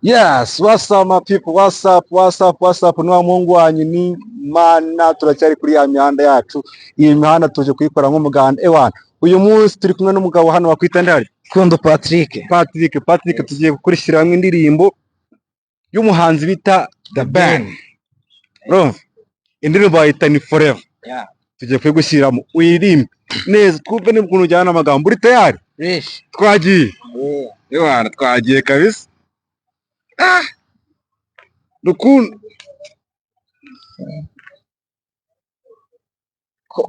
Yes, what's up my people, what's up, ni wa Mungu wanyu ni Mana, turacyari kuri ya mihanda yacu. Iyi mihanda tuje kuyikora nk'umuganda ewana. Uyu munsi turi kumwe n'umugabo hano wakwita ndari Kundo Patrick. Patrick, tugiye gukurikira hamwe indirimbo y'umuhanzi bita The Ben. Bro, indirimbo bayita ni Forever. Yeah. Tugiye kuyigushyiramo uyirimbe neza, twumve n'ukuntu ujyana amagambo. Uri tayari? Rish. Twagiye. Ewana, twagiye kabisa. Rukundo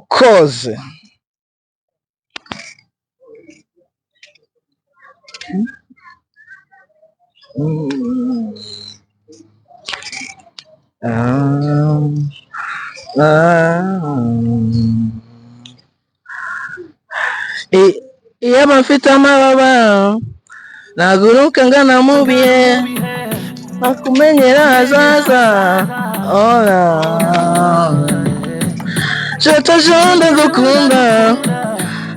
Koze. Iyo mfite amababa naguruka ngana mu bihe nakumenyera hazaza. Je te jure ndagukunda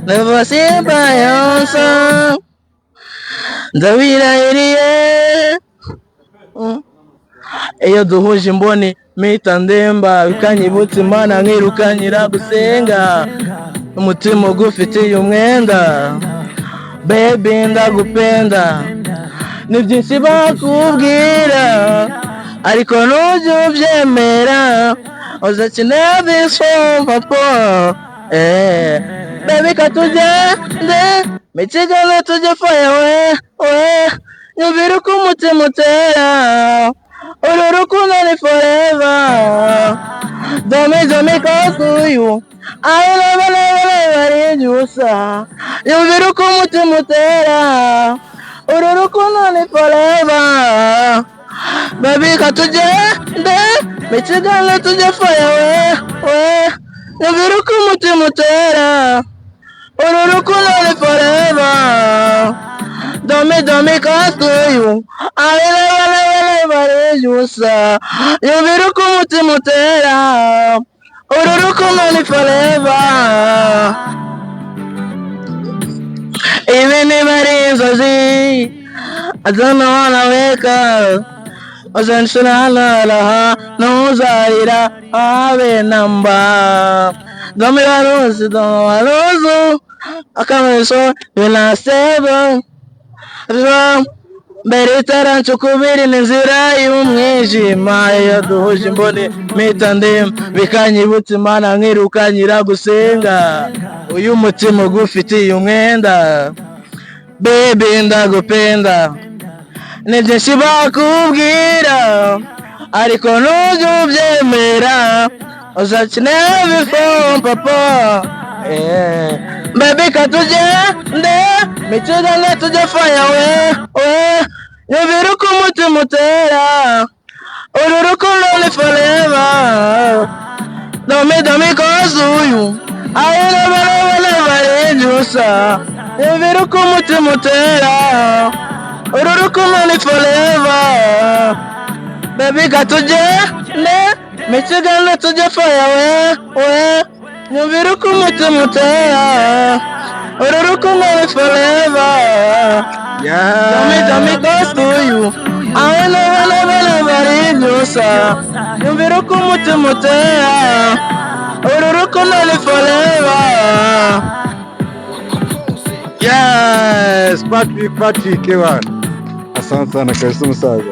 never say bye onsa ndabirahiriye. Iyo duhuje imboni mpita ndemba bikanyibutsa Imana nkirukanyira gusenga umutima ugufitiye umwenda. Baby ndagupenda ni byinshi bakubwira ariko ntujye ubyemera uzakina this one papa. Baby katugende michigane tujye fire we nyumvira uko umutima utera uru rukundo ni forever. Dame cause to you I never leave you sa nyumvira uko umutima utera uru rukundo ni forever. Baby katugende michigane tujye fire we nyumvira uko umutima utera uru rukundo ni forever. Dame cause to you I never leave you sa nyumvira uko umutima utera uru rukundo ni forever. Even if it is easy, I don't know how to wake up. Osanshana no zaira ave namba. Dame la akameso vina sebo. Beritara nchukubiri n'inzira y'umwijima. Iyo duhuje imboni mpita ndemba bikanyibutsa Imana nkirukanyira gusenga uyu mutima ugufitiye umwenda. Baby ndagupenda ni byinshi bakubwira ariko ntujye ubyemera uzakina before papa. Baby katugende michigane tujye fire we nyumvira uko umutima utera uru rukundo ni forever. Dame cause you I never leave you sa nyumvira uko umutima utera uru rukundo ni forever. Baby katugende michigane tujye fire we nyumvira uko umutima utera uru rukundo ni forever. Dame cause to you I never leave you sa nyumvira uko umutima utera uru rukundo ni forever. Yes, Patrick ewana. Asante sana kabisa umusaza.